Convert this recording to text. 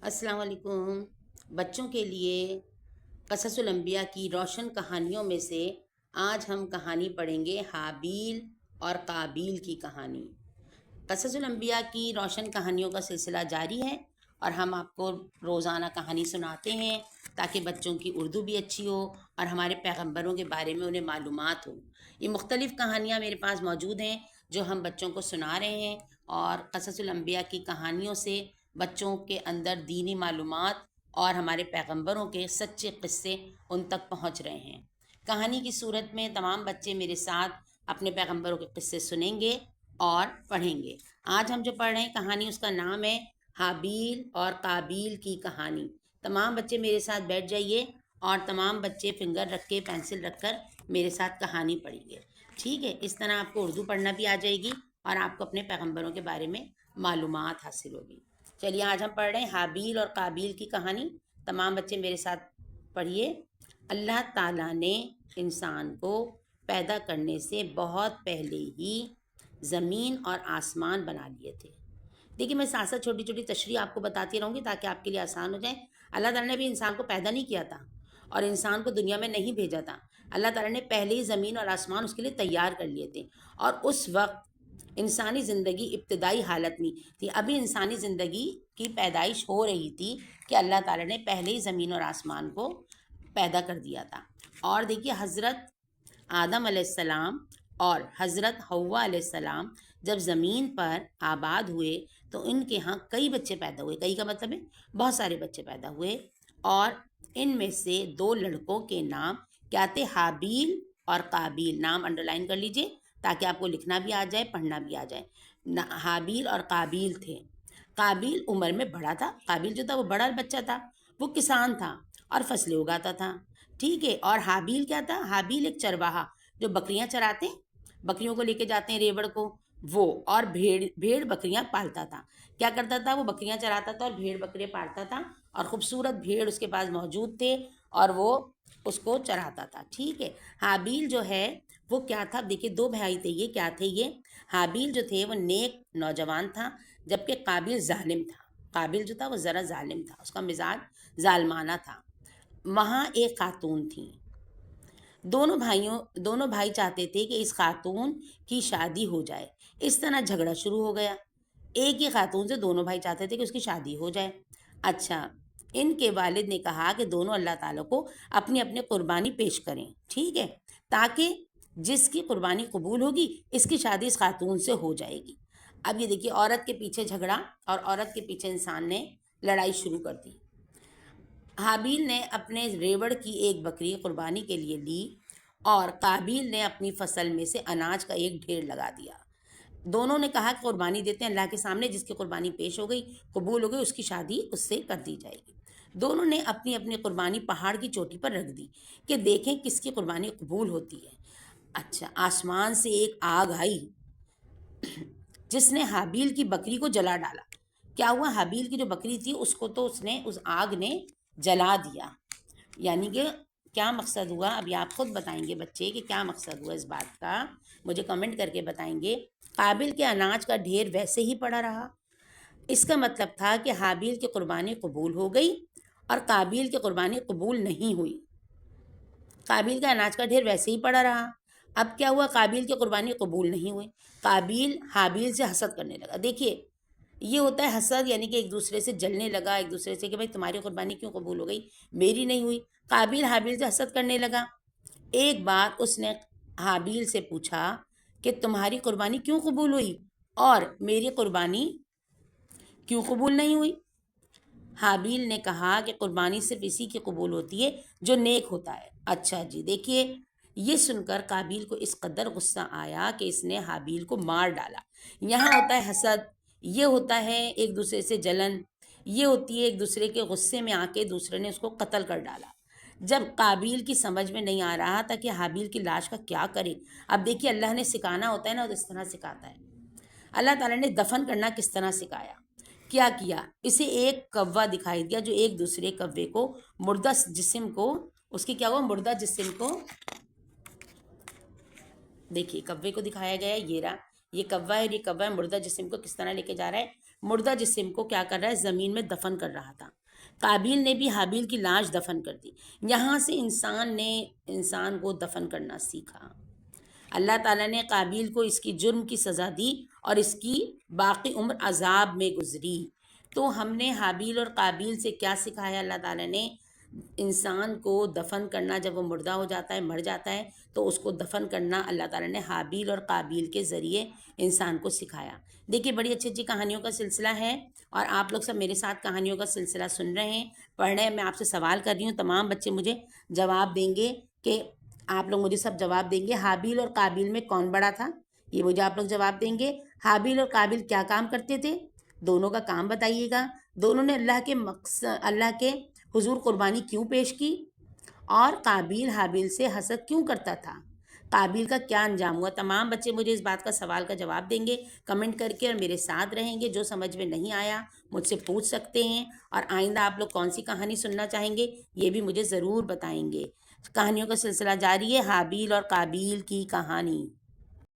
अस्सलाम वालेकुम। बच्चों के लिए क़ससुल अंबिया की रोशन कहानियों में से आज हम कहानी पढ़ेंगे हाबील और काबील की कहानी। क़ससुल अंबिया की रोशन कहानियों का सिलसिला जारी है और हम आपको रोज़ाना कहानी सुनाते हैं ताकि बच्चों की उर्दू भी अच्छी हो और हमारे पैगंबरों के बारे में उन्हें मालूमात हो। ये मुख्तलिफ़ कहानियाँ मेरे पास मौजूद हैं जो हम बच्चों को सुना रहे हैं और क़ससुल अंबिया की कहानियों से बच्चों के अंदर दीनी मालूमात और हमारे पैगंबरों के सच्चे क़िस्से उन तक पहुँच रहे हैं। कहानी की सूरत में तमाम बच्चे मेरे साथ अपने पैगंबरों के क़िस्से सुनेंगे और पढ़ेंगे। आज हम जो पढ़ रहे हैं कहानी, उसका नाम है हाबील और काबील की कहानी। तमाम बच्चे मेरे साथ बैठ जाइए और तमाम बच्चे फिंगर रख के, पेंसिल रख कर मेरे साथ कहानी पढ़ेंगे। ठीक है, इस तरह आपको उर्दू पढ़ना भी आ जाएगी और आपको अपने पैगंबरों के बारे में मालूमात हासिल होगी। चलिए, आज हम पढ़ रहे हैं हाबील और काबील की कहानी। तमाम बच्चे मेरे साथ पढ़िए। अल्लाह ताला ने इंसान को पैदा करने से बहुत पहले ही ज़मीन और आसमान बना लिए थे। देखिए, मैं साथ साथ छोटी छोटी तशरीह आपको बताती रहूँगी ताकि आपके लिए आसान हो जाए। अल्लाह ताला ने भी इंसान को पैदा नहीं किया था और इंसान को दुनिया में नहीं भेजा था। अल्लाह ताला ने पहले ही ज़मीन और आसमान उसके लिए तैयार कर लिए थे और उस वक्त इंसानी ज़िंदगी इब्तदाई हालत में थी। अभी इंसानी ज़िंदगी की पैदाइश हो रही थी कि अल्लाह ताला ने पहले ही ज़मीन और आसमान को पैदा कर दिया था। और देखिए, हज़रत आदम अलैहिस्सलाम और हज़रत हव्वा अलैहिस्सलाम जब ज़मीन पर आबाद हुए तो इनके यहाँ कई बच्चे पैदा हुए। कई का मतलब है बहुत सारे बच्चे पैदा हुए और इनमें से दो लड़कों के नाम क्या थे? हाबील और काबील। नाम अंडरलाइन कर लीजिए ताकि आपको लिखना भी आ जाए, पढ़ना भी आ जाए। हाबील और काबील थे। काबील उम्र में बड़ा था। काबील जो था वो बड़ा बच्चा था, वो किसान था और फसलें उगाता था। ठीक है। और हाबील क्या था? हाबील एक चरवाहा जो बकरियां चराते हैं, बकरियों को लेके जाते हैं रेवड़ को, वो। और भेड़ भेड़ बकरियां पालता था। क्या करता था? वो बकरियां चराता था और भेड़ बकरियां पालता था और खूबसूरत भेड़ उसके पास मौजूद थे और वो उसको चराता था। ठीक है। हाबील जो है वो क्या था? देखिए, दो भाई थे ये। क्या थे ये? हाबील जो थे वो नेक नौजवान था जबकि काबिल जालिम था। काबिल जो था वो ज़रा जालिम था, उसका मिजाज जालमाना था। वहाँ एक खातून थी। दोनों भाई चाहते थे कि इस खातून की शादी हो जाए। इस तरह झगड़ा शुरू हो गया। एक ही खातून से दोनों भाई चाहते थे कि उसकी शादी हो जाए। अच्छा, इनके वालिद ने कहा कि दोनों अल्लाह ताला को अपनी अपनी कुर्बानी पेश करें। ठीक है, ताकि जिसकी कुर्बानी कबूल होगी इसकी शादी इस खातून से हो जाएगी। अब ये देखिए, औरत के पीछे झगड़ा और औरत के पीछे इंसान ने लड़ाई शुरू कर दी। हाबील ने अपने रेवड़ की एक बकरी कुर्बानी के लिए ली और काबील ने अपनी फसल में से अनाज का एक ढेर लगा दिया। दोनों ने कहा कि कुर्बानी देते हैं अल्लाह के सामने, जिसकी कुर्बानी पेश हो गई, कबूल हो गई, उसकी शादी उससे कर दी जाएगी। दोनों ने अपनी अपनी कुर्बानी पहाड़ की चोटी पर रख दी कि देखें किसकी कुर्बानी कबूल होती है। अच्छा, आसमान से एक आग आई जिसने हाबील की बकरी को जला डाला। क्या हुआ? हाबील की जो बकरी थी उसको तो उसने, उस आग ने जला दिया। यानी कि क्या मकसद हुआ? अभी आप खुद बताएंगे बच्चे कि क्या मकसद हुआ इस बात का, मुझे कमेंट करके बताएंगे। काबिल के अनाज का ढेर वैसे ही पड़ा रहा। इसका मतलब था कि हाबील की कुर्बानी कबूल हो गई और काबिल की कुर्बानी कबूल नहीं हुई। काबिल का अनाज का ढेर वैसे ही पड़ा रहा। अब क्या हुआ? काबिल की कुर्बानी कबूल नहीं हुई। काबिल हाबील से हसद करने लगा। देखिए, ये होता है हसद, यानी कि एक दूसरे से जलने लगा, एक दूसरे से कि भाई तुम्हारी कुर्बानी क्यों कबूल हो गई, मेरी नहीं हुई। काबिल हाबील से हसद करने लगा। एक बार उसने हाबील से पूछा कि तुम्हारी कुर्बानी क्यों कबूल हुई और मेरी कुर्बानी क्यों कबूल नहीं हुई? हाबील ने कहा कि कुर्बानी सिर्फ इसी की कबूल होती है जो नेक होता है। अच्छा जी, देखिए, ये सुनकर काबिल को इस कदर गुस्सा आया कि इसने हाबील को मार डाला। यहाँ होता है हसद, ये होता है एक दूसरे से जलन, ये होती है एक दूसरे के गुस्से में आके दूसरे ने उसको कत्ल कर डाला। जब काबिल की समझ में नहीं आ रहा था कि हाबील की लाश का क्या करे। अब देखिए, अल्लाह ने सिखाना होता है ना, तो इस तरह सिखाता है। अल्लाह ताला ने दफन करना किस तरह सिखाया। क्या किया? इसे एक कौवा दिखाई दिया जो एक दूसरे कौवे को, मुर्दा जिस्म को, उसकी क्या हुआ, मुर्दा जिस्म को, देखिए कौवे को दिखाया गया है। ये रहा, ये कौवा है और ये कौवा है, मुर्दा जिस्म को किस तरह लेके जा रहा है, مردہ جسم کو کیا کر رہا ہے؟ زمین میں دفن کر رہا تھا۔ قابیل نے بھی حابیل کی لاش دفن کر دی۔ یہاں سے انسان نے انسان کو دفن کرنا سیکھا۔ اللہ تعالیٰ نے قابیل کو اس کی جرم کی سزا دی اور اس کی باقی عمر عذاب میں گزری۔ تو ہم نے حابیل اور قابیل سے کیا سکھایا؟ اللہ تعالیٰ نے انسان کو دفن کرنا، جب وہ مردہ ہو جاتا ہے، مر جاتا ہے، تو اس کو دفن کرنا اللہ تعالیٰ نے حابیل اور قابیل کے ذریعے انسان کو سکھایا۔ دیکھیے بڑی اچھی اچھی کہانیوں کا سلسلہ ہے اور آپ لوگ سب میرے ساتھ کہانیوں کا سلسلہ سن رہے ہیں، پڑھ رہے ہیں۔ میں آپ سے سوال کر رہی ہوں، تمام بچے مجھے جواب دیں گے کہ آپ لوگ مجھے سب جواب دیں گے، حابیل اور قابیل میں کون بڑا تھا؟ یہ مجھے آپ لوگ جواب دیں گے۔ حابیل اور قابیل کیا کام کرتے تھے؟ دونوں کا کام بتائیے گا۔ دونوں نے اللہ کے حضور قربانی کیوں پیش کی؟ اور قابیل حابیل سے حسد کیوں کرتا تھا؟ قابیل کا کیا انجام ہوا؟ تمام بچے مجھے اس بات کا سوال کا جواب دیں گے کمنٹ کر کے، اور میرے ساتھ رہیں گے۔ جو سمجھ میں نہیں آیا مجھ سے پوچھ سکتے ہیں، اور آئندہ آپ لوگ کون سی کہانی سننا چاہیں گے یہ بھی مجھے ضرور بتائیں گے۔ کہانیوں کا سلسلہ جاری ہے، حابیل اور قابیل کی کہانی۔